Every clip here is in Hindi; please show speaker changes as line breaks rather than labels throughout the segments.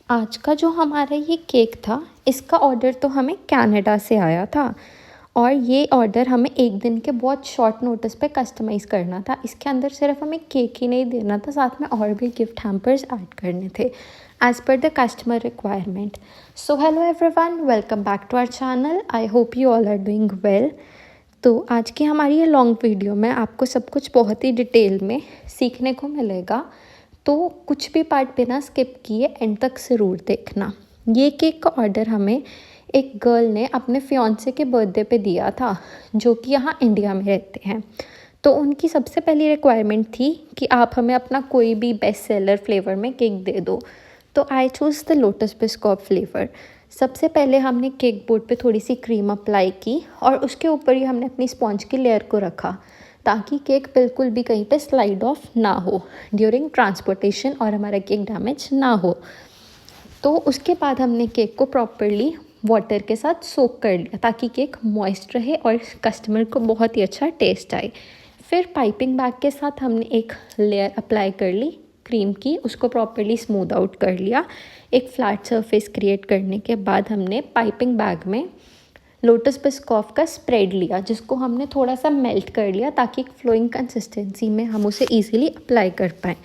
आज का जो हमारा ये केक था, इसका ऑर्डर तो हमें कनाडा से आया था और ये ऑर्डर हमें एक दिन के बहुत शॉर्ट नोटिस पे कस्टमाइज़ करना था। इसके अंदर सिर्फ हमें केक ही नहीं देना था, साथ में और भी गिफ्ट हैम्पर्स ऐड करने थे as per the customer requirement. So hello everyone, welcome back to our channel. I hope you all are doing well. तो आज की हमारी ये लॉन्ग वीडियो में आपको सब कुछ बहुत ही डिटेल में सीखने को मिलेगा, तो कुछ भी पार्ट बिना स्किप किए एंड तक ज़रूर देखना। ये केक का ऑर्डर हमें एक गर्ल ने अपने फियांसे के बर्थडे पे दिया था, जो कि यहाँ इंडिया में रहते हैं। तो उनकी सबसे पहली रिक्वायरमेंट थी कि आप हमें अपना कोई भी बेस्ट सेलर फ्लेवर में केक दे दो। तो I choose the Lotus Biscoff flavour. सबसे पहले हमने केक बोर्ड पे थोड़ी सी क्रीम अप्लाई की और उसके ऊपर ही हमने अपनी स्पॉन्ज की लेयर को रखा, ताकि केक बिल्कुल भी कहीं पे स्लाइड ऑफ ना हो ड्यूरिंग ट्रांसपोर्टेशन और हमारा केक डैमेज ना हो। तो उसके बाद हमने केक को प्रॉपरली वाटर के साथ सोक कर लिया, ताकि केक मॉइस्ट रहे और कस्टमर को बहुत ही अच्छा टेस्ट आए। फिर पाइपिंग बैग के साथ हमने एक लेयर अप्लाई कर ली क्रीम की, उसको प्रॉपरली स्मूथ आउट कर लिया। एक फ्लैट सरफेस क्रिएट करने के बाद हमने पाइपिंग बैग में लोटस बिस्कॉफ का स्प्रेड लिया, जिसको हमने थोड़ा सा मेल्ट कर लिया, ताकि एक फ्लोइंग कंसिस्टेंसी में हम उसे इजीली अप्लाई कर पाएँ।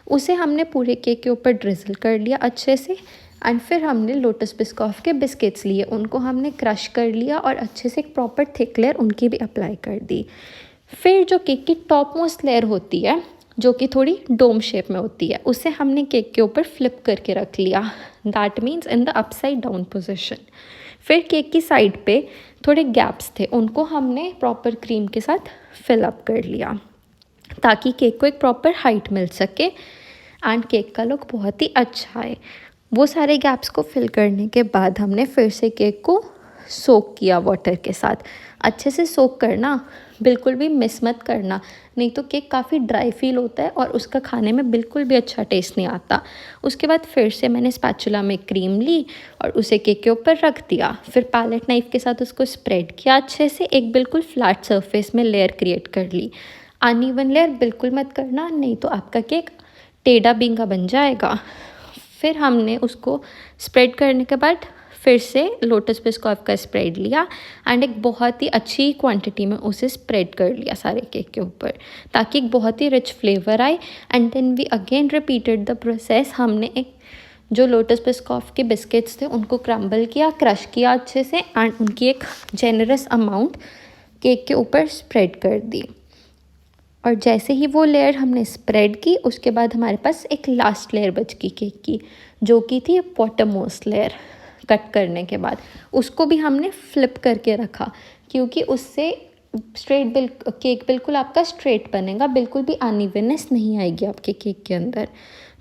उसे हमने पूरे केक के ऊपर ड्रिजल कर लिया अच्छे से। एंड फिर हमने लोटस बिस्कॉफ के बिस्किट्स लिए, उनको हमने क्रश कर लिया और अच्छे से एक प्रॉपर थिक लेयर उनकी भी अप्लाई कर दी। फिर जो केक की टॉप मोस्ट लेयर होती है, जो कि थोड़ी डोम शेप में होती है, उसे हमने केक के ऊपर फ्लिप करके रख लिया। That means in the upside down position. फिर केक की साइड पे थोड़े गैप्स थे, उनको हमने प्रॉपर क्रीम के साथ फिल अप कर लिया, ताकि केक को एक प्रॉपर हाइट मिल सके एंड केक का लुक बहुत ही अच्छा आए। वो सारे गैप्स को फिल करने के बाद हमने फिर से केक को सोक किया वाटर के साथ। अच्छे से सोक करना, बिल्कुल भी मिस मत करना, नहीं तो केक काफ़ी ड्राई फील होता है और उसका खाने में बिल्कुल भी अच्छा टेस्ट नहीं आता। उसके बाद फिर से मैंने स्पैचुला में क्रीम ली और उसे केक के ऊपर रख दिया। फिर पैलेट नाइफ के साथ उसको स्प्रेड किया अच्छे से, एक बिल्कुल फ्लैट सरफेस में लेयर क्रिएट कर ली। अनइवन लेयर बिल्कुल मत करना, नहीं तो आपका केक टेढ़ा बेंगा बन जाएगा। फिर हमने उसको स्प्रेड करने के बाद फिर से लोटस बिस्कॉफ का स्प्रेड लिया एंड एक बहुत ही अच्छी क्वांटिटी में उसे स्प्रेड कर लिया सारे केक के ऊपर, ताकि एक बहुत ही रिच फ्लेवर आए। And then we again repeated the process. हमने एक जो लोटस बिस्कॉफ के बिस्किट्स थे उनको क्रम्बल किया, क्रश किया अच्छे से एंड उनकी एक जेनरस अमाउंट केक के ऊपर स्प्रेड कर दी। और जैसे ही वो लेयर हमने स्प्रेड की, उसके बाद हमारे पास एक लास्ट लेयर बच गई केक की, जो कि थी बॉटम मोस्ट लेयर। कट करने के बाद उसको भी हमने फ्लिप करके रखा, क्योंकि उससे केक बिल्कुल आपका स्ट्रेट बनेगा, बिल्कुल भी अनइवननेस नहीं आएगी आपके केक के अंदर।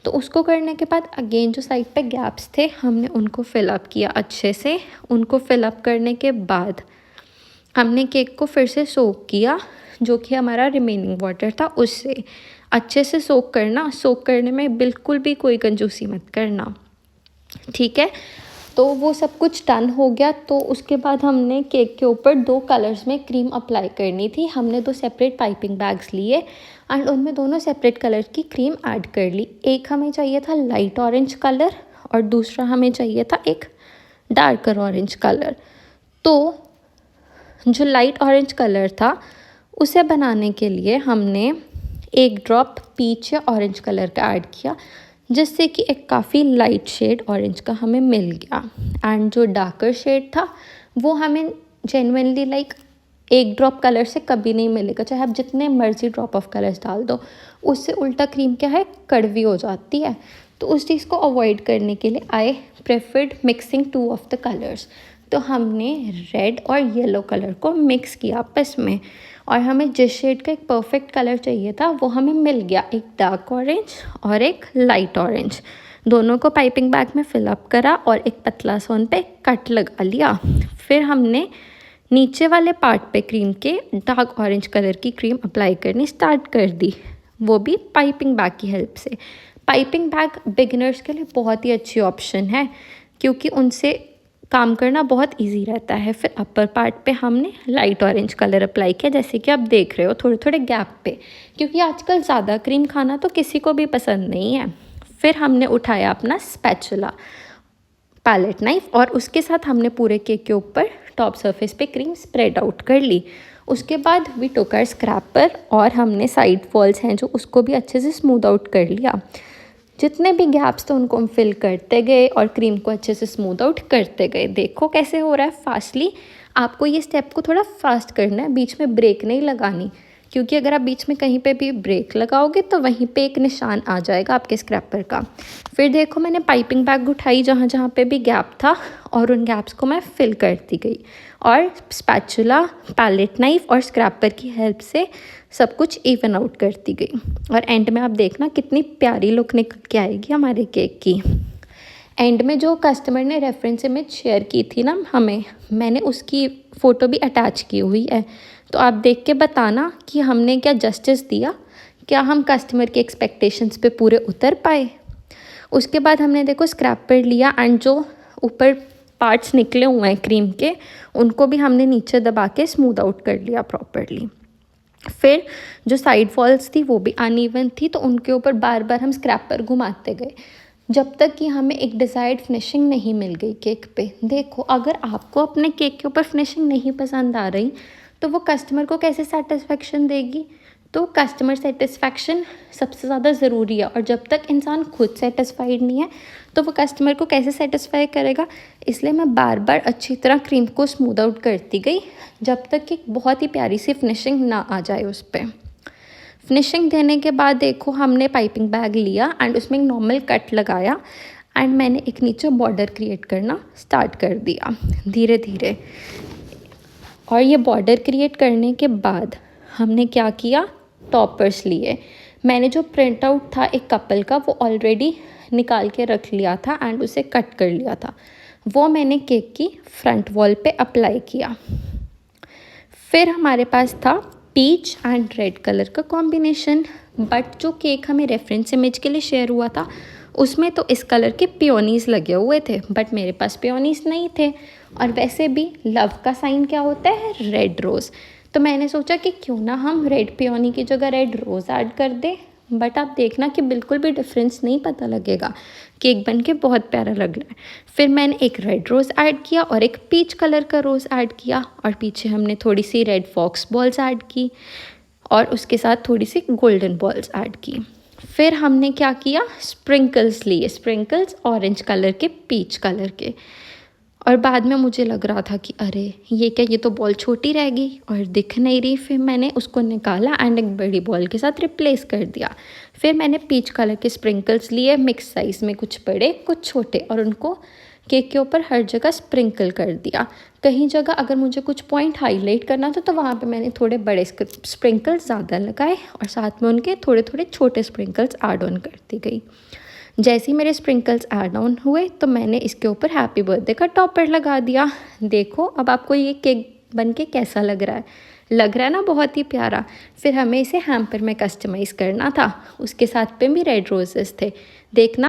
तो उसको करने के बाद अगेन जो साइड पे गैप्स थे, हमने उनको फिल अप किया अच्छे से। उनको फिल अप करने के बाद हमने केक को फिर से सोक किया, जो कि हमारा रिमेनिंग वाटर था उससे। अच्छे से सोक करना, सोक करने में बिल्कुल भी कोई कंजूसी मत करना, ठीक है। तो वो सब कुछ डन हो गया। तो उसके बाद हमने केक के ऊपर 2 कलर्स में क्रीम अप्लाई करनी थी। हमने 2 सेपरेट पाइपिंग बैग्स लिए एंड उनमें दोनों सेपरेट कलर की क्रीम ऐड कर ली। एक हमें चाहिए था लाइट ऑरेंज कलर और दूसरा हमें चाहिए था एक डार्कर ऑरेंज कलर। तो जो लाइट ऑरेंज कलर था, उसे बनाने के लिए हमने 1 ड्रॉप पीच या ऑरेंज कलर का ऐड किया, जिससे कि एक काफ़ी लाइट शेड ऑरेंज का हमें मिल गया। एंड जो डार्कर शेड था वो हमें जेन्युइनली लाइक 1 ड्रॉप कलर से कभी नहीं मिलेगा, चाहे आप जितने मर्जी ड्रॉप ऑफ कलर्स डाल दो। उससे उल्टा क्रीम क्या है, कड़वी हो जाती है। तो उस चीज़ को अवॉइड करने के लिए आई preferred mixing 2 of the colours. तो हमने रेड और येलो कलर को मिक्स किया आपस में, और हमें जिस शेड का एक परफेक्ट कलर चाहिए था वो हमें मिल गया, एक डार्क ऑरेंज और एक लाइट ऑरेंज। दोनों को पाइपिंग बैग में फिल अप करा और एक पतला सा उन पे कट लगा लिया। फिर हमने नीचे वाले पार्ट पे क्रीम के डार्क ऑरेंज कलर की क्रीम अप्लाई करनी स्टार्ट कर दी, वो भी पाइपिंग बैग की हेल्प से। पाइपिंग बैग बिगिनर्स के लिए बहुत ही अच्छी ऑप्शन है, क्योंकि उनसे काम करना बहुत इजी रहता है। फिर अपर पार्ट पे हमने लाइट ऑरेंज कलर अप्लाई किया, जैसे कि आप देख रहे हो थोड़े थोड़े गैप पे, क्योंकि आजकल ज़्यादा क्रीम खाना तो किसी को भी पसंद नहीं है। फिर हमने उठाया अपना स्पैचुला पैलेट नाइफ और उसके साथ हमने पूरे केक के ऊपर टॉप सरफेस पे क्रीम स्प्रेड आउट कर ली। उसके बाद वी टुक आवर स्क्रैपर और हमने साइड वॉल्स हैं जो उसको भी अच्छे से स्मूथ आउट कर लिया। जितने भी गैप्स थे उनको हम फिल करते गए और क्रीम को अच्छे से स्मूथ आउट करते गए। देखो कैसे हो रहा है फास्टली। आपको ये स्टेप को थोड़ा फास्ट करना है, बीच में ब्रेक नहीं लगानी, क्योंकि अगर आप बीच में कहीं पे भी ब्रेक लगाओगे तो वहीं पे एक निशान आ जाएगा आपके स्क्रैपर का। फिर देखो मैंने पाइपिंग बैग उठाई जहाँ जहाँ पे भी गैप था और उन गैप्स को मैं फिल करती गई और स्पैचुला, पैलेट नाइफ और स्क्रैपर की हेल्प से सब कुछ इवन आउट करती गई। और एंड में आप देखना कितनी प्यारी लुक निकल के आएगी हमारे केक की। एंड में जो कस्टमर ने रेफरेंस इमेज शेयर की थी ना हमें, मैंने उसकी फ़ोटो भी अटैच की हुई है, तो आप देख के बताना कि हमने क्या जस्टिस दिया, क्या हम कस्टमर के एक्सपेक्टेशंस पे पूरे उतर पाए। उसके बाद हमने देखो स्क्रैपर लिया एंड जो ऊपर पार्ट्स निकले हुए हैं क्रीम के उनको भी हमने नीचे दबा के स्मूथ आउट कर लिया प्रॉपरली। फिर जो साइड वॉल्स थी वो भी अनइवन थी, तो उनके ऊपर बार बार हम स्क्रैपर घुमाते गए जब तक कि हमें एक डिज़ायर्ड फिनिशिंग नहीं मिल गई केक पे। देखो अगर आपको अपने केक के ऊपर फिनिशिंग नहीं पसंद आ रही तो वो कस्टमर को कैसे सेटिस्फेक्शन देगी। तो कस्टमर सेटिस्फेक्शन सबसे ज़्यादा ज़रूरी है, और जब तक इंसान खुद सेटिस्फाइड नहीं है तो वो कस्टमर को कैसे सेटिस्फाई करेगा। इसलिए मैं बार बार अच्छी तरह क्रीम को स्मूथ आउट करती गई जब तक कि बहुत ही प्यारी सी फिनिशिंग ना आ जाए उस पर। फिनिशिंग देने के बाद देखो हमने पाइपिंग बैग लिया एंड उसमें एक नॉर्मल कट लगाया एंड मैंने एक नीचे बॉर्डर क्रिएट करना स्टार्ट कर दिया धीरे धीरे। और ये बॉर्डर क्रिएट करने के बाद हमने क्या किया, टॉपर्स लिए। मैंने जो प्रिंट आउट था एक कपल का वो ऑलरेडी निकाल के रख लिया था एंड उसे कट कर लिया था, वो मैंने केक की फ्रंट वॉल पे अप्लाई किया। फिर हमारे पास था पीच एंड रेड कलर का कॉम्बिनेशन, बट जो केक हमें रेफरेंस इमेज के लिए शेयर हुआ था उसमें तो इस कलर के पियोनीज़ लगे हुए थे, बट मेरे पास पियोनीज़ नहीं थे। और वैसे भी लव का साइन क्या होता है, रेड रोज़। तो मैंने सोचा कि क्यों ना हम रेड पियोनी की जगह रेड रोज़ ऐड कर दें, बट आप देखना कि बिल्कुल भी डिफरेंस नहीं पता लगेगा, केक बन के बहुत प्यारा लग रहा है। फिर मैंने एक रेड रोज़ ऐड किया और एक पीच कलर का रोज़ ऐड किया और पीछे हमने थोड़ी सी रेड फॉक्स बॉल्स ऐड की और उसके साथ थोड़ी सी गोल्डन बॉल्स ऐड की। फिर हमने क्या किया, स्प्रिंकल्स लिए, स्प्रिंकल्स ऑरेंज कलर के, पीच कलर के। और बाद में मुझे लग रहा था कि अरे ये क्या, ये तो बॉल छोटी रह गई और दिख नहीं रही। फिर मैंने उसको निकाला एंड एक बड़ी बॉल के साथ रिप्लेस कर दिया। फिर मैंने पीच कलर के स्प्रिंकल्स लिए मिक्स साइज़ में, कुछ बड़े कुछ छोटे, और उनको केक के ऊपर हर जगह स्प्रिंकल कर दिया। कहीं जगह अगर मुझे कुछ पॉइंट हाईलाइट करना था तो वहाँ पे मैंने थोड़े बड़े स्प्रिंकल्स ज़्यादा लगाए और साथ में उनके थोड़े थोड़े छोटे स्प्रिंकल्स ऐड ऑन करती गई। जैसे ही मेरे स्प्रिंकल्स ऐड ऑन हुए तो मैंने इसके ऊपर हैप्पी बर्थडे का टॉपर लगा दिया। देखो अब आपको ये केक बन के कैसा लग रहा है, लग रहा है ना बहुत ही प्यारा। फिर हमें इसे हैम्पर में कस्टमाइज़ करना था, उसके साथ पे भी रेड रोजेस थे, देखना।